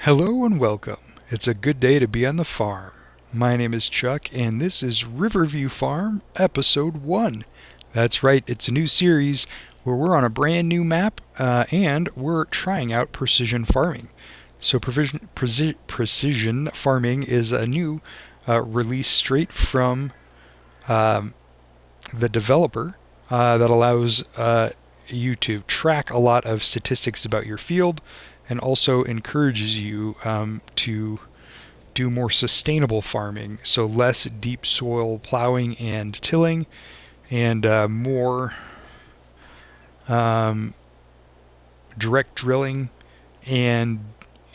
Hello and welcome. It's a good day to be on the farm. My name is Chuck and this is Riverview Farm Episode 1. That's right, it's a new series where we're on a brand new map and we're trying out precision farming. So precision farming is a new release straight from um, the developer that allows you to track a lot of statistics about your field and also encourages you to do more sustainable farming, so less deep soil plowing and tilling, and more um, direct drilling and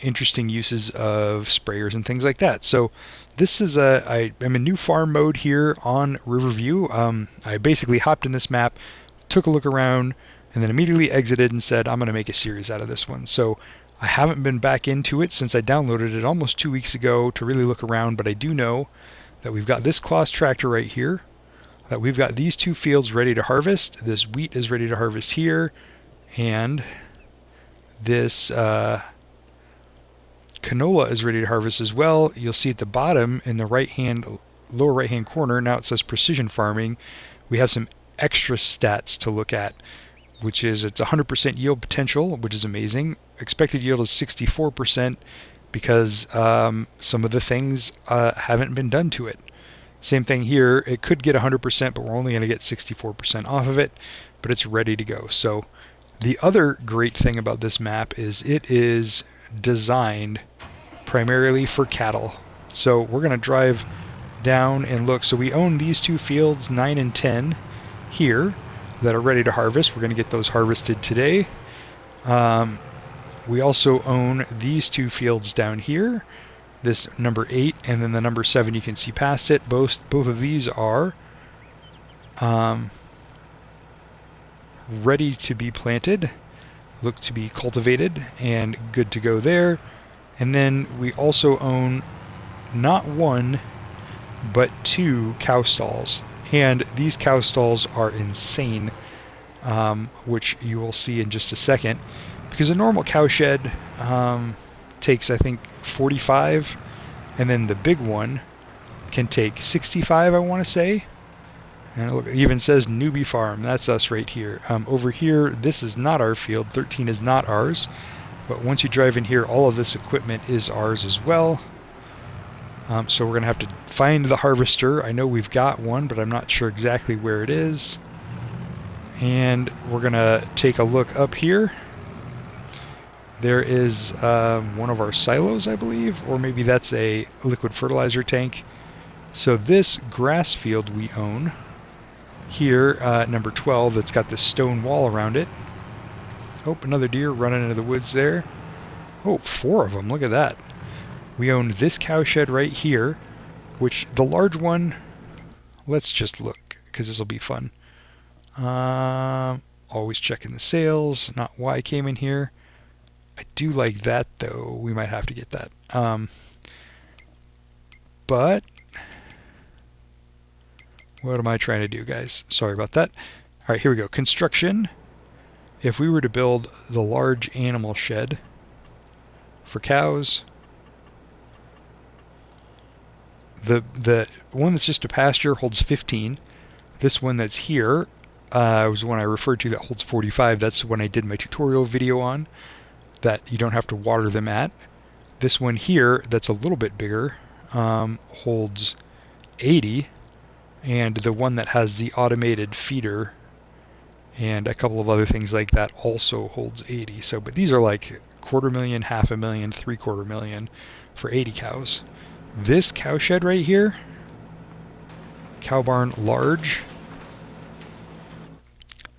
interesting uses of sprayers and things like that. So this is I'm in new farm mode here on Riverview. I basically hopped in this map, took a look around, and then immediately exited and said I'm going to make a series out of this one. So I haven't been back into it since I downloaded it almost 2 weeks ago to really look around, but I do know that we've got this Claas tractor right here, that we've got these two fields ready to harvest. This wheat is ready to harvest here, and this canola is ready to harvest as well. You'll see at the bottom in the lower right hand corner, now it says precision farming. We have some extra stats to look at, which is it's 100% yield potential, which is amazing. Expected yield is 64% because some of the things haven't been done to it. Same thing here. It could get 100%, but we're only going to get 64% off of it, but it's ready to go. So the other great thing about this map is it is designed primarily for cattle. So we're going to drive down and look. So we own these two fields, 9 and 10 here, that are ready to harvest. We're going to get those harvested today. We also own these two fields down here, this number 8 and then the number 7, you can see past it. Both of these are ready to be planted, look to be cultivated, and good to go there. And then we also own not one, but 2 cow stalls. And these cow stalls are insane, which you will see in just a second. Because a normal cow shed takes, I think, 45, and then the big one can take 65, I want to say. And look, it even says newbie farm. That's us right here. Over here, this is not our field. 13 is not ours. But once you drive in here, all of this equipment is ours as well. So we're going to have to find the harvester. I know we've got one, but I'm not sure exactly where it is. And we're going to take a look up here. There is one of our silos, I believe, or maybe that's a liquid fertilizer tank. So this grass field we own here, number 12, that's got this stone wall around it. Oh, another deer running into the woods there. Oh, 4 of them, look at that. We own this cow shed right here, which the large one, let's just look, because this will be fun. Always checking the sales, not why I came in here. I do like that, though. We might have to get that. But what am I trying to do, guys? Sorry about that. All right, here we go. Construction. If we were to build the large animal shed for cows, the one that's just a pasture holds 15. This one that's here was the one I referred to that holds 45. That's the one I did my tutorial video on, that you don't have to water them at. This one here, that's a little bit bigger, holds 80, and the one that has the automated feeder and a couple of other things like that also holds 80. So, but these are like 250,000, 500,000, 750,000 for 80 cows. This cow shed right here, cow barn large,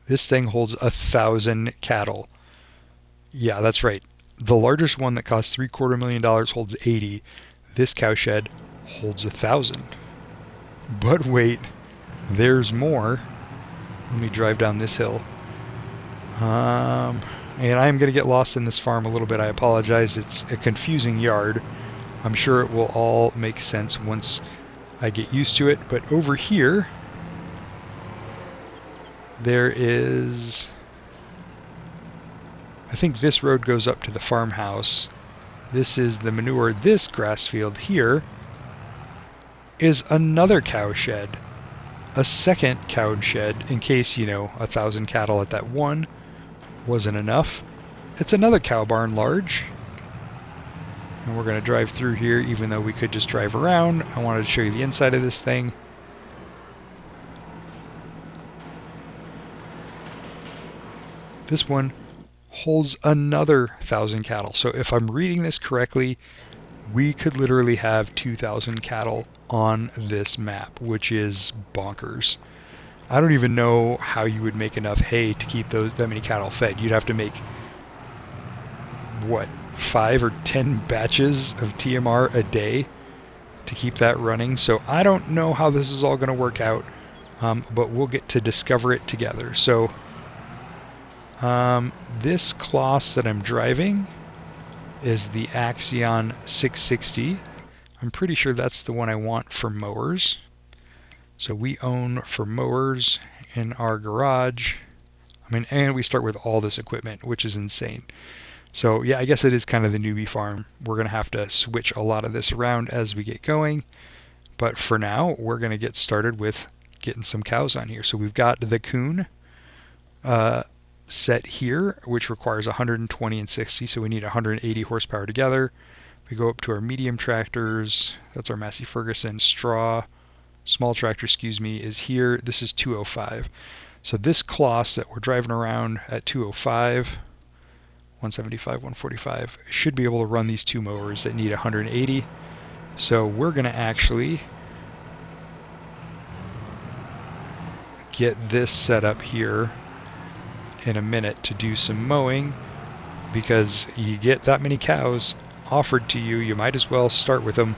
this thing holds 1,000 cattle. Yeah, that's right. The largest one that costs $750,000 holds 80. This cow shed holds 1,000. But wait, there's more. Let me drive down this hill. And I'm going to get lost in this farm a little bit. I apologize. It's a confusing yard. I'm sure it will all make sense once I get used to it. But over here, there is, I think this road goes up to the farmhouse. This is the manure. This grass field here is another cow shed. A second cow shed in case, 1,000 cattle at that one wasn't enough. It's another cow barn large. And we're going to drive through here even though we could just drive around. I wanted to show you the inside of this thing. This one holds another 1,000 cattle. So if I'm reading this correctly, we could literally have 2,000 cattle on this map, which is bonkers. I don't even know how you would make enough hay to keep that many cattle fed. You'd have to make, what, 5 or 10 batches of TMR a day to keep that running. So I don't know how this is all going to work out, but we'll get to discover it together. So this Kloss that I'm driving is the Axion 660. I'm pretty sure that's the one I want for mowers. So we own for mowers in our garage. And we start with all this equipment, which is insane. So yeah, I guess it is kind of the newbie farm. We're going to have to switch a lot of this around as we get going. But for now, we're going to get started with getting some cows on here. So we've got the Coon set here, which requires 120 and 60, so we need 180 horsepower together. We go up to our medium tractors. That's our Massey Ferguson. Small tractor, is here. This is 205. So this Kloss that we're driving around at 205, 175, 145, should be able to run these two mowers that need 180. So we're going to actually get this set up here in a minute to do some mowing, because you get that many cows offered to you, you might as well start with them.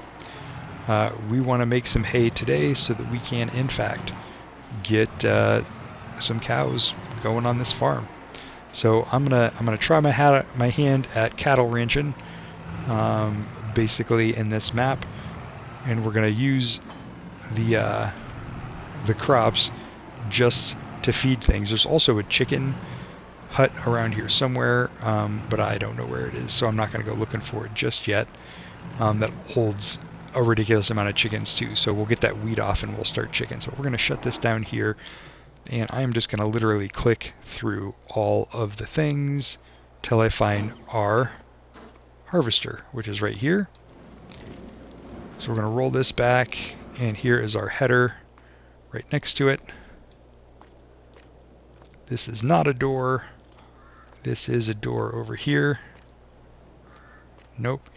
We want to make some hay today so that we can in fact get some cows going on this farm. So I'm gonna try my hand at cattle ranching, basically in this map, and we're gonna use the crops just to feed things. There's also a chicken hut around here somewhere, but I don't know where it is, so I'm not going to go looking for it just yet. That holds a ridiculous amount of chickens too, so we'll get that weed off and we'll start chickens. But we're going to shut this down here, and I'm just going to literally click through all of the things till I find our harvester, which is right here. So we're going to roll this back, and here is our header right next to it. This is not a door. This is a door over here. Nope,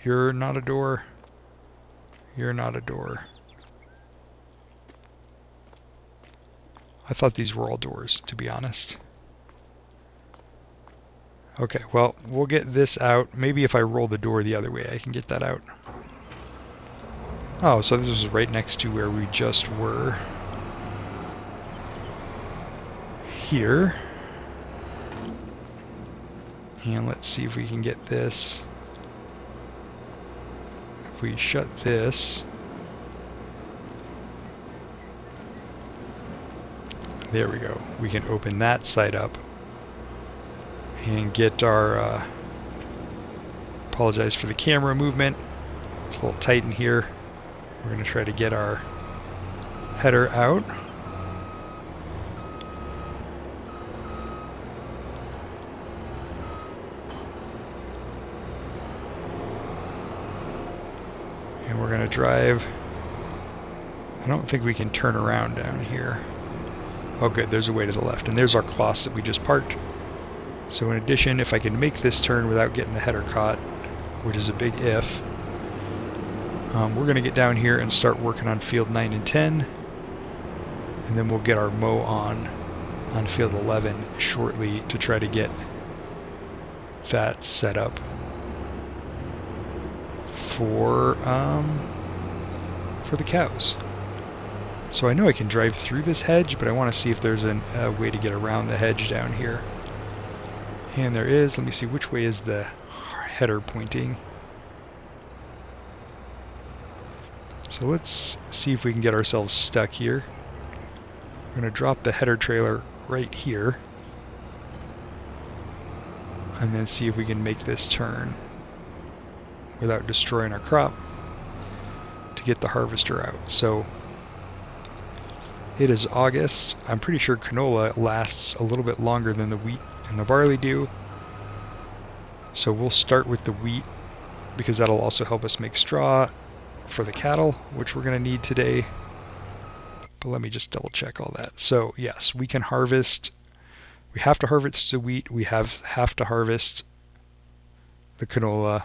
you're not a door. You're not a door. I thought these were all doors, to be honest. Okay, well, we'll get this out. Maybe if I roll the door the other way, I can get that out. Oh, so this was right next to where we just were. Here. And let's see if we can get this. If we shut this. There we go. We can open that side up and get our, apologize for the camera movement. It's a little tight in here. We're going to try to get our header out. And we're going to drive. I don't think we can turn around down here. Oh good, there's a way to the left. And there's our Kloss that we just parked. So in addition, if I can make this turn without getting the header caught, which is a big if, we're going to get down here and start working on field 9 and 10. And then we'll get our mow on field 11 shortly to try to get that set up for the cows. So I know I can drive through this hedge, but I want to see if there's a way to get around the hedge down here. And there is. Let me see, which way is the header pointing? So let's see if we can get ourselves stuck here. We're going to drop the header trailer right here. And then see if we can make this turn. without destroying our crop to get the harvester out. So it is August. I'm pretty sure canola lasts a little bit longer than the wheat and the barley do. So we'll start with the wheat because that'll also help us make straw for the cattle, which we're going to need today. But let me just double check all that. So yes, we can harvest. We have to harvest the wheat. We have to harvest the canola.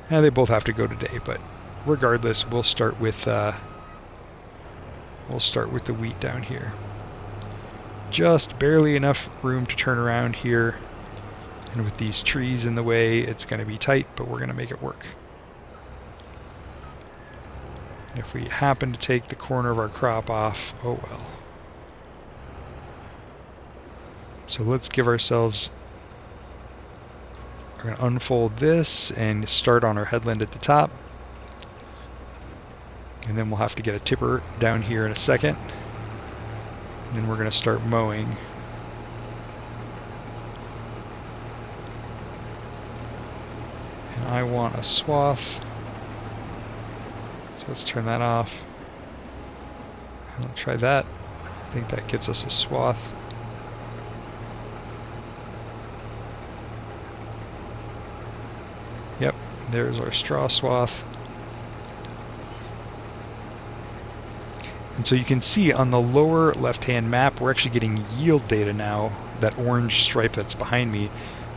And they both have to go today, but regardless, we'll start with the wheat down here. Just barely enough room to turn around here. And with these trees in the way, it's going to be tight, but we're going to make it work. And if we happen to take the corner of our crop off, oh well. So let's give ourselves, we're going to unfold this and start on our headland at the top. And then we'll have to get a tipper down here in a second. And then we're going to start mowing. And I want a swath. So let's turn that off. I'll try that. I think that gives us a swath. Yep, there's our straw swath. And so you can see on the lower left-hand map, we're actually getting yield data now. That orange stripe that's behind me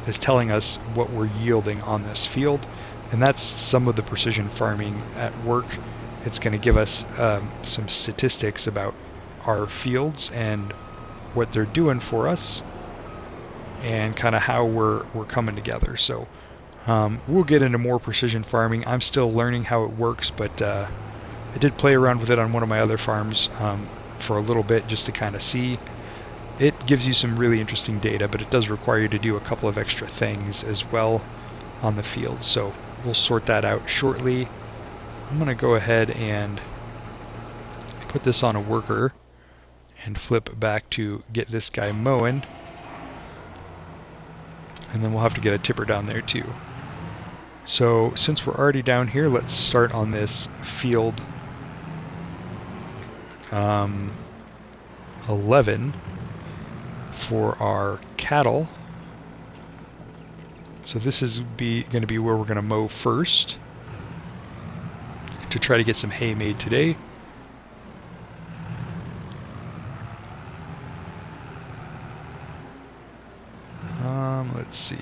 is telling us what we're yielding on this field. And that's some of the precision farming at work. It's going to give us some statistics about our fields and what they're doing for us and kind of how we're coming together. So we'll get into more precision farming. I'm still learning how it works, but I did play around with it on one of my other farms for a little bit just to kind of see. It gives you some really interesting data, but it does require you to do a couple of extra things as well on the field. So we'll sort that out shortly. I'm going to go ahead and put this on a worker and flip back to get this guy mowing. And then we'll have to get a tipper down there too. So since we're already down here, let's start on this field 11 for our cattle. So this is going to be where we're going to mow first to try to get some hay made today. Let's see.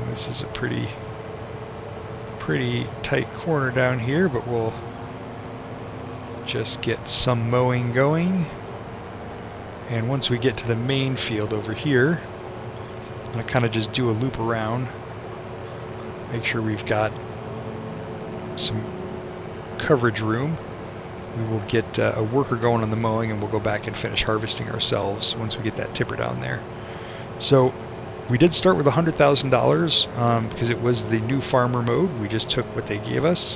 This is a pretty tight corner down here, but we'll just get some mowing going. And once we get to the main field over here, I'm going to kind of just do a loop around, make sure we've got some coverage room. We will get a worker going on the mowing, and we'll go back and finish harvesting ourselves once we get that tipper down there. So we did start with $100,000 because it was the new farmer mode. We just took what they gave us,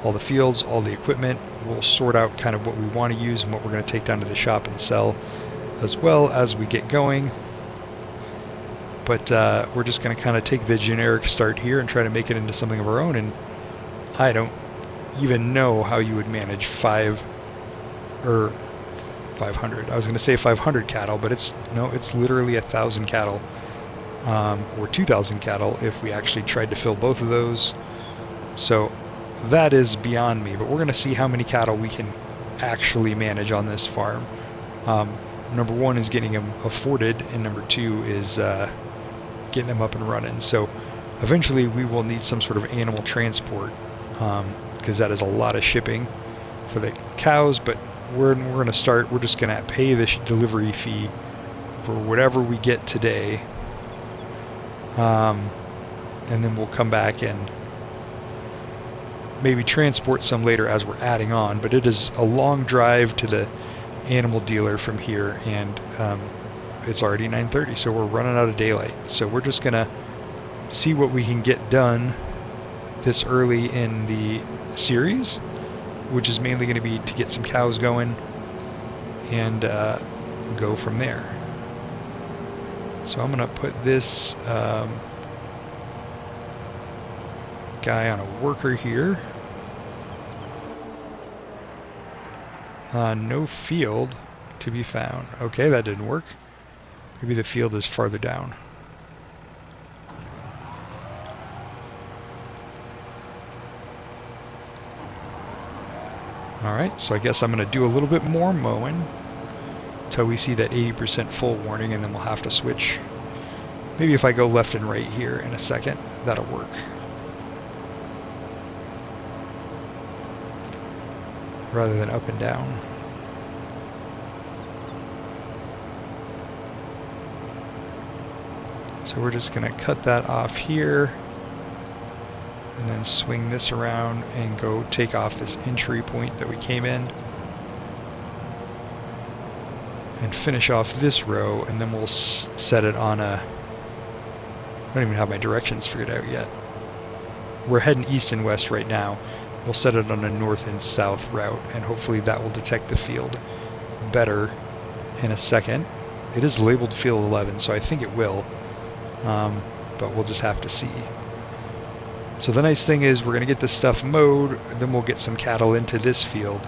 all the fields, all the equipment. We'll sort out kind of what we want to use and what we're going to take down to the shop and sell as well as we get going. But we're just going to kind of take the generic start here and try to make it into something of our own. And I don't even know how you would manage 500. I was going to say 500 cattle, but it's literally 1,000 cattle. Or 2,000 cattle if we actually tried to fill both of those. So that is beyond me, but we're going to see how many cattle we can actually manage on this farm. Number one is getting them afforded, and number two is getting them up and running. So eventually we will need some sort of animal transport because that is a lot of shipping for the cows, but we're going to start, we're just going to pay the delivery fee for whatever we get today. And then we'll come back and maybe transport some later as we're adding on. But it is a long drive to the animal dealer from here, and it's already 9:30, so we're running out of daylight. So we're just gonna see what we can get done this early in the series, which is mainly going to be to get some cows going and go from there. So I'm going to put this guy on a worker here. No field to be found. Okay, that didn't work. Maybe the field is farther down. Alright, so I guess I'm going to do a little bit more mowing until we see that 80% full warning, and then we'll have to switch. Maybe if I go left and right here in a second, that'll work. Rather than up and down. So we're just going to cut that off here, and then swing this around and go take off this entry point that we came in, and finish off this row, and then we'll set it on a... I don't even have my directions figured out yet. We're heading east and west right now. We'll set it on a north and south route, and hopefully that will detect the field better in a second. It is labeled field 11, so I think it will, but we'll just have to see. So the nice thing is we're going to get this stuff mowed, then we'll get some cattle into this field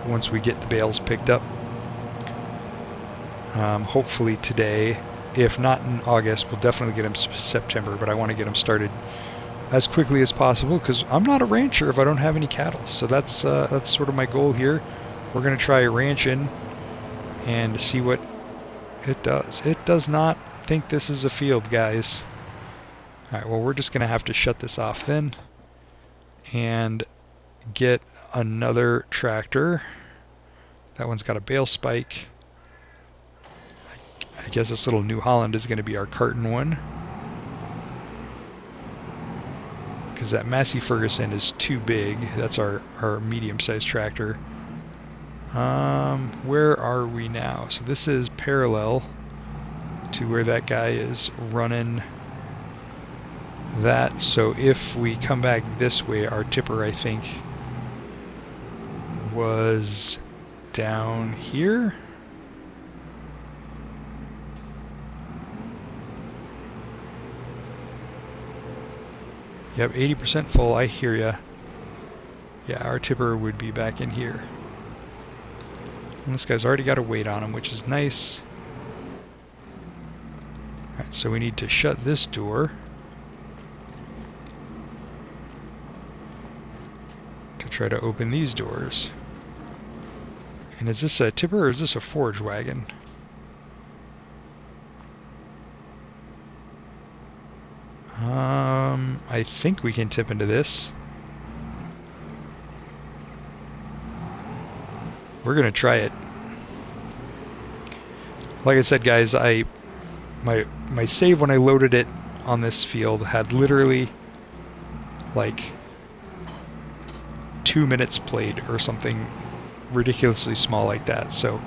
once we get the bales picked up. Hopefully today. If not in August, we'll definitely get them September, but I want to get them started as quickly as possible because I'm not a rancher if I don't have any cattle. So that's sort of my goal here. We're going to try ranching and see what it does. It does not think this is a field, guys. Alright, well, we're just going to have to shut this off then and get another tractor. That one's got a bale spike. I guess this little New Holland is going to be our carton one, because that Massey Ferguson is too big. That's our medium-sized tractor. Where are we now? So this is parallel to where that guy is running that. So if we come back this way, our tipper, I think, was down here. Yep, 80% full, I hear ya. Yeah, our tipper would be back in here. And this guy's already got a weight on him, which is nice. Alright, so we need to shut this door to try to open these doors. And is this a tipper or is this a forage wagon? I think we can tip into this. We're gonna try it. Like I said, guys, my save when I loaded it on this field had literally like 2 minutes played or something ridiculously small like that. So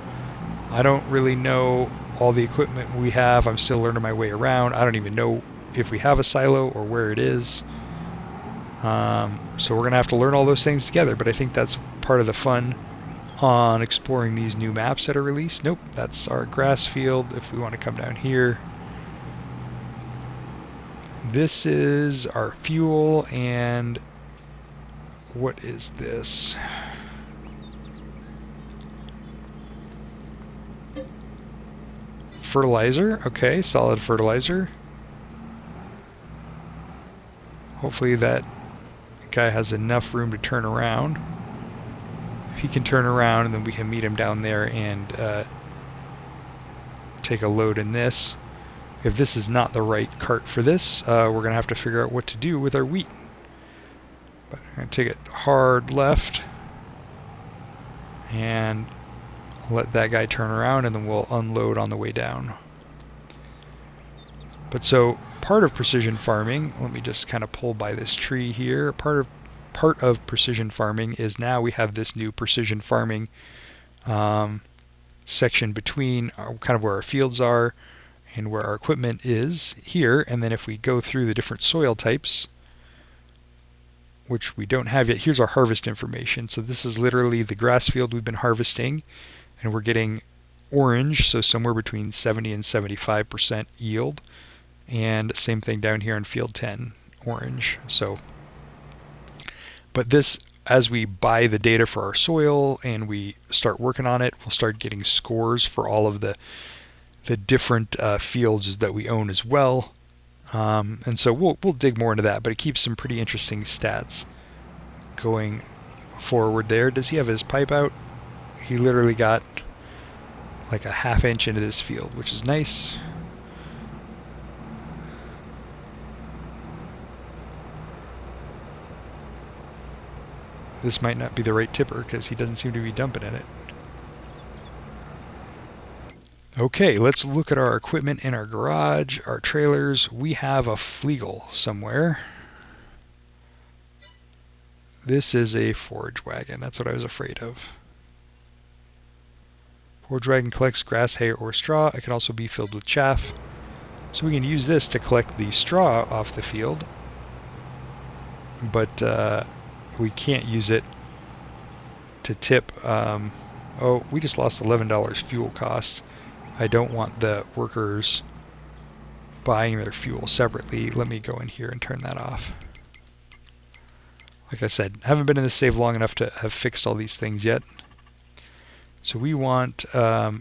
I don't really know all the equipment we have. I'm still learning my way around. I don't even know if we have a silo or where it is. So we're gonna have to learn all those things together, but I think that's part of the fun on exploring these new maps that are released. Nope, that's our grass field. If we want to come down here, this is our fuel. And what is this? Fertilizer. Okay, solid fertilizer. Hopefully that guy has enough room to turn around. If he can turn around, and then we can meet him down there and take a load in this. If this is not the right cart for this, we're going to have to figure out what to do with our wheat. But I'm going to take it hard left and let that guy turn around, and then we'll unload on the way down. But so part of precision farming, let me just kind of pull by this tree here. Part of precision farming is now we have this new precision farming section between kind of where our fields are and where our equipment is here. And then if we go through the different soil types, which we don't have yet, here's our harvest information. So this is literally the grass field we've been harvesting, and we're getting orange, so somewhere between 70 and 75% yield. And same thing down here in field 10, orange. So, but this, as we buy the data for our soil and we start working on it, we'll start getting scores for all of the different fields that we own as well. And so we'll dig more into that, but it keeps some pretty interesting stats going forward there. Does he have his pipe out? He literally got like a ½ inch into this field, which is nice. This might not be the right tipper because he doesn't seem to be dumping in it. Okay, let's look at our equipment in our garage, our trailers. We have a Flegel somewhere. This is a forage wagon. That's what I was afraid of. Forage wagon collects grass, hay, or straw. It can also be filled with chaff. So we can use this to collect the straw off the field. But we can't use it to tip. Oh, we just lost $11 fuel cost. I don't want the workers buying their fuel separately. Let me go in here and turn that off. Like I said, haven't been in this save long enough to have fixed all these things yet. So we want AI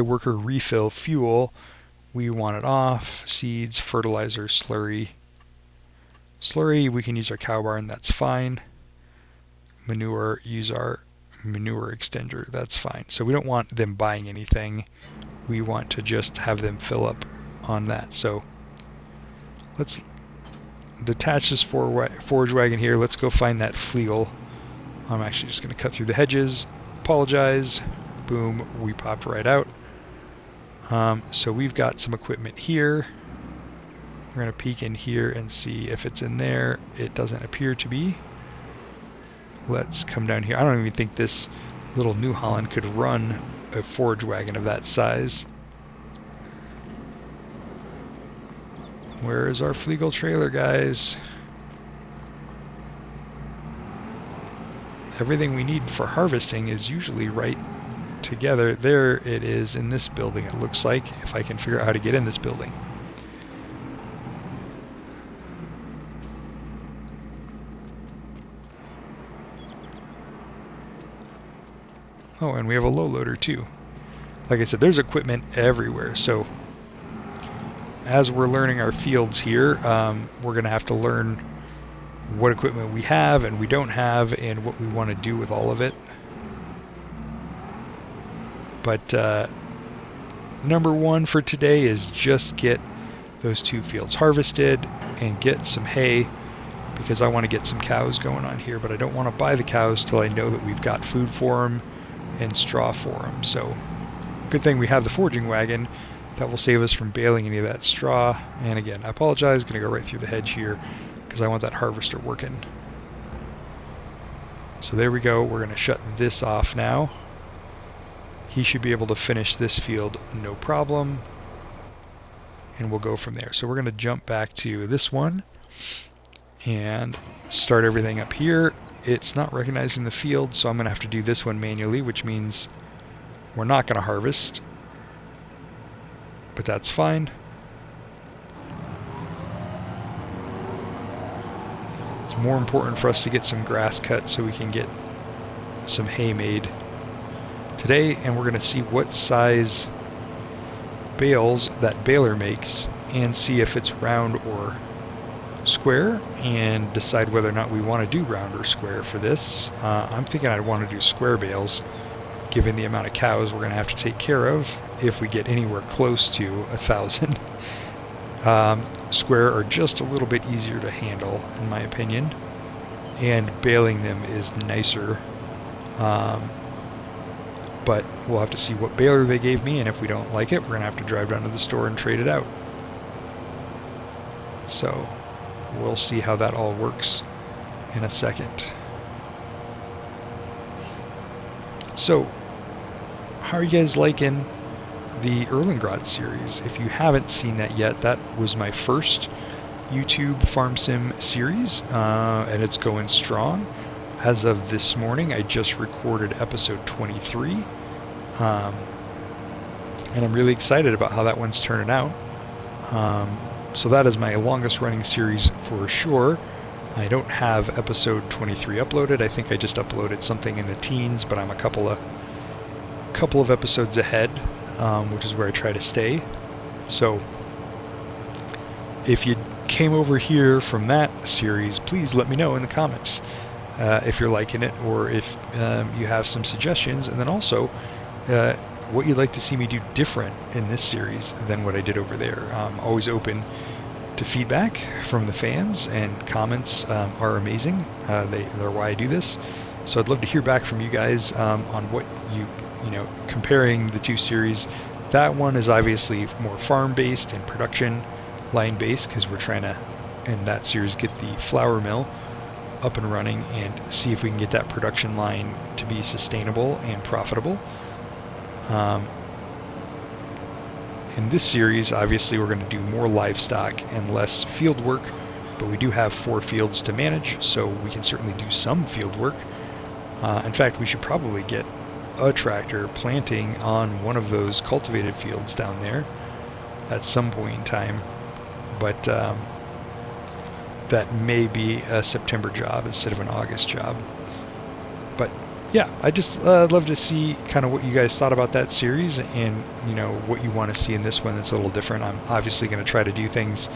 worker refill fuel. We want it off. Seeds, fertilizer, slurry. Slurry, we can use our cow barn, that's fine. Manure, use our manure extender, that's fine. So we don't want them buying anything. We want to just have them fill up on that. So let's detach this forage wagon here. Let's go find that Flegel. I'm actually just going to cut through the hedges. Apologize. Boom, we popped right out. So we've got some equipment here. We're going to peek in here and see if it's in there. It doesn't appear to be. Let's come down here. I don't even think this little New Holland could run a forage wagon of that size. Where is our Flegel trailer, guys? Everything we need for harvesting is usually right together. There it is in this building, it looks like, if I can figure out how to get in this building. Oh, and we have a low loader too. Like I said, there's equipment everywhere. So as we're learning our fields here, we're going to have to learn what equipment we have and we don't have and what we want to do with all of it. But number one for today is just get those 2 fields harvested and get some hay, because I want to get some cows going on here, but I don't want to buy the cows till I know that we've got food for them and straw for them. So good thing we have the foraging wagon. That will save us from baling any of that straw. And again, I apologize, going to go right through the hedge here because I want that harvester working. So there we go. We're going to shut this off now. He should be able to finish this field no problem. And we'll go from there. So we're going to jump back to this one and start everything up here. It's not recognizing the field, so I'm going to have to do this one manually, which means we're not going to harvest. But that's fine. It's more important for us to get some grass cut so we can get some hay made today, and we're going to see what size bales that baler makes and see if it's round or square and decide whether or not we want to do round or square for this. I'm thinking I'd want to do square bales given the amount of cows we're going to have to take care of if we get anywhere close to 1,000. Square are just a little bit easier to handle in my opinion, and baling them is nicer. but we'll have to see what baler they gave me, and if we don't like it, we're going to have to drive down to the store and trade it out. So we'll see how that all works in a second. So, how are you guys liking the Erlengrad series? If you haven't seen that yet, that was my first YouTube farm sim series, and it's going strong. As of this morning, I just recorded episode 23, and I'm really excited about how that one's turning out. So that is my longest running series for sure. I don't have episode 23 uploaded. I think I just uploaded something in the teens, but I'm a couple of episodes ahead, which is where I try to stay. So if you came over here from that series, please let me know in the comments if you're liking it, or if you have some suggestions, and then also what you'd like to see me do different in this series than what I did over there. I'm always open to feedback from the fans, and comments are amazing. They're why I do this. So I'd love to hear back from you guys on what you know, comparing the two series. That one is obviously more farm-based and production line-based, because we're trying to, in that series, get the flour mill up and running and see if we can get that production line to be sustainable and profitable. In this series, obviously, we're going to do more livestock and less field work, but we do have 4 fields to manage, so we can certainly do some field work. In fact, we should probably get a tractor planting on one of those cultivated fields down there at some point in time, but that may be a September job instead of an August job. But yeah, I just love to see kind of what you guys thought about that series, and you know, what you want to see in this one that's a little different. I'm obviously going to try to do things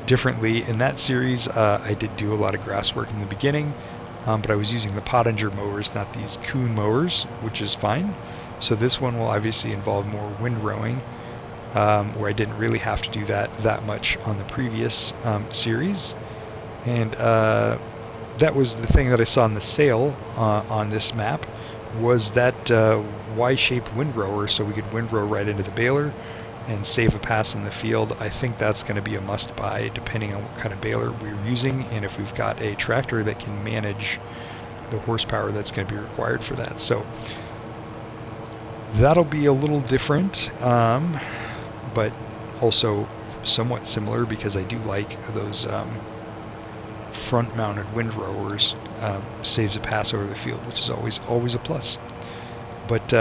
differently. In that series, I did do a lot of grass work in the beginning, but I was using the Pottinger mowers, not these Kuhn mowers, which is fine. So this one will obviously involve more windrowing, where I didn't really have to do that much on the previous series. And that was the thing that I saw in the sale on this map, was that Y-shaped windrower, so we could windrow right into the baler and save a pass in the field. I think that's going to be a must-buy depending on what kind of baler we're using, and if we've got a tractor that can manage the horsepower that's going to be required for that. So that'll be a little different, but also somewhat similar, because I do like those front-mounted windrowers. Saves a pass over the field, which is always a plus. But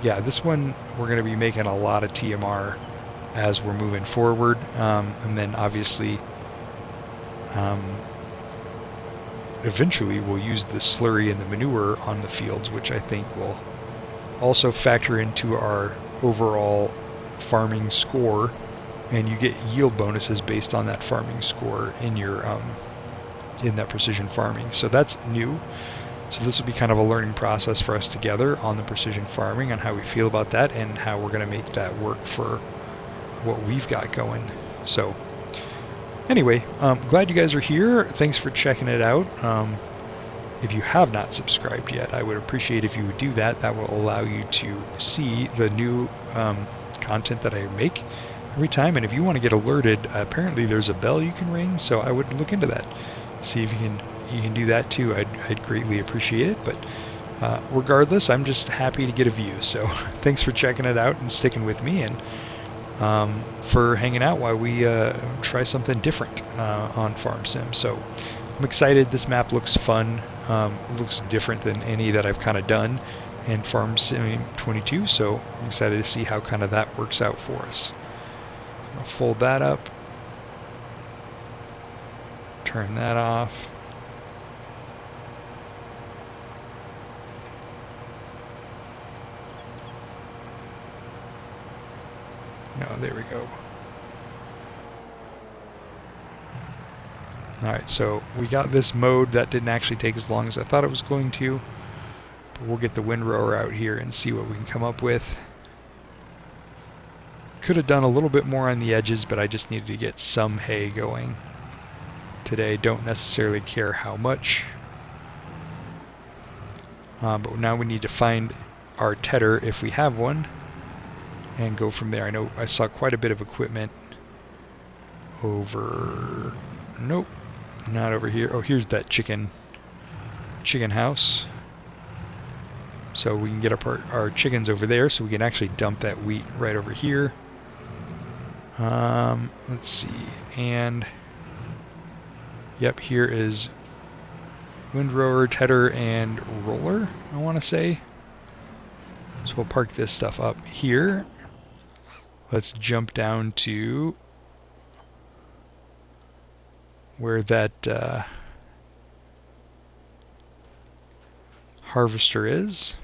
yeah, this one we're going to be making a lot of TMR as we're moving forward, and then obviously eventually we'll use the slurry and the manure on the fields, which I think will also factor into our overall farming score, and you get yield bonuses based on that farming score in your in that precision farming. So that's new. So this will be kind of a learning process for us together on the precision farming, on how we feel about that and how we're going to make that work for what we've got going. So anyway, glad you guys are here. Thanks for checking it out. If you have not subscribed yet, I would appreciate if you would do that. That will allow you to see the new content that I make every time. And if you want to get alerted, apparently there's a bell you can ring, so I would look into that. See if you can do that too. I'd greatly appreciate it. But regardless, I'm just happy to get a view. So thanks for checking it out and sticking with me, and for hanging out while we try something different on Farm Sim. So I'm excited. This map looks fun. It looks different than any that I've kind of done in Farm Sim 22. So I'm excited to see how kind of that works out for us. I'll fold that up. Turn that off. No, there we go. Alright, so we got this mode. That didn't actually take as long as I thought it was going to. But we'll get the windrower out here and see what we can come up with. Could have done a little bit more on the edges, but I just needed to get some hay going today. Don't necessarily care how much. But now we need to find our tedder if we have one and go from there. I know I saw quite a bit of equipment over... Nope, not over here. Oh, here's that chicken house. So we can get our chickens over there, so we can actually dump that wheat right over here. Let's see, and yep, here is windrower, tedder, and roller, I want to say. So we'll park this stuff up here. Let's jump down to where that harvester is,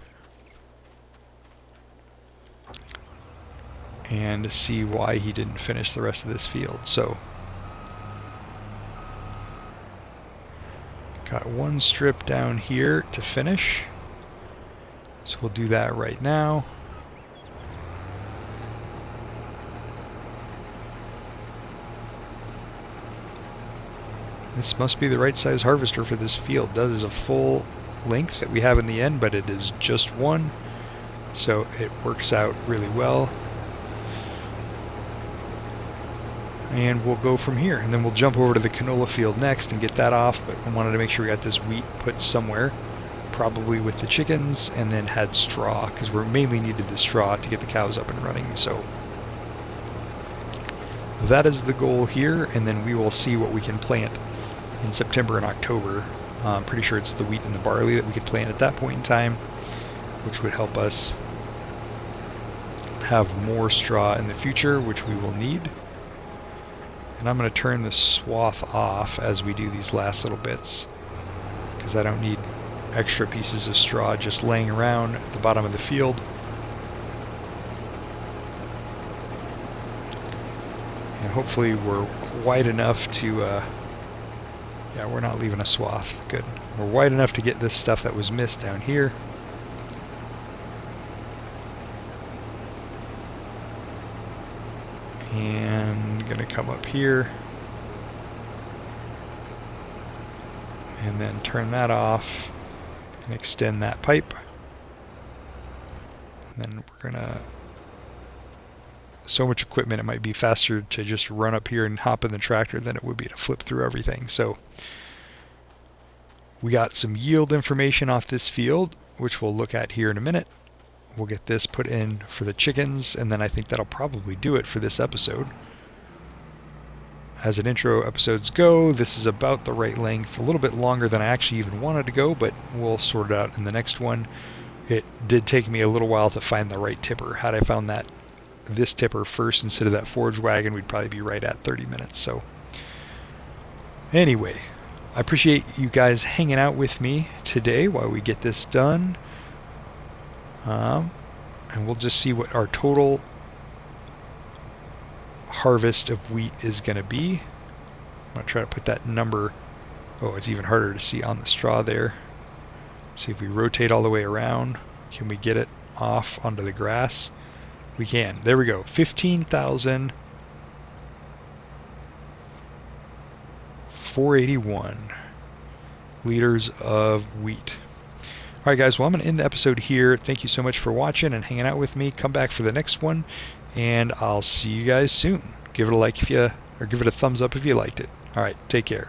and see why he didn't finish the rest of this field. So got one strip down here to finish, so we'll do that right now. This must be the right size harvester for this field. That is a full length that we have in the end, but it is just one, so it works out really well. And we'll go from here, and then we'll jump over to the canola field next and get that off, but I wanted to make sure we got this wheat put somewhere, probably with the chickens, and then had straw, because we mainly needed the straw to get the cows up and running. So that is the goal here, and then we will see what we can plant in September and October. I'm pretty sure it's the wheat and the barley that we could plant at that point in time, which would help us have more straw in the future, which we will need. And I'm going to turn the swath off as we do these last little bits, because I don't need extra pieces of straw just laying around at the bottom of the field. And hopefully we're wide enough to, yeah, we're not leaving a swath. Good. We're wide enough to get this stuff that was missed down here. And gonna come up here and then turn that off and extend that pipe. And then we're gonna, so much equipment, it might be faster to just run up here and hop in the tractor than it would be to flip through everything. So we got some yield information off this field, which we'll look at here in a minute. We'll get this put in for the chickens, and then I think that'll probably do it for this episode. As an intro episodes go, this is about the right length, a little bit longer than I actually even wanted to go, but we'll sort it out in the next one. It did take me a little while to find the right tipper. Had I found this tipper first instead of that forage wagon, we'd probably be right at 30 minutes. So anyway, I appreciate you guys hanging out with me today while we get this done. And we'll just see what our total harvest of wheat is going to be. I'm going to try to put that number, oh, it's even harder to see on the straw there. See if we rotate all the way around, can we get it off onto the grass? We can. There we go. 15,481 liters of wheat. Alright guys, well, I'm going to end the episode here. Thank you so much for watching and hanging out with me. Come back for the next one, and I'll see you guys soon. Give it a like if you, or give it a thumbs up if you liked it. Alright, take care.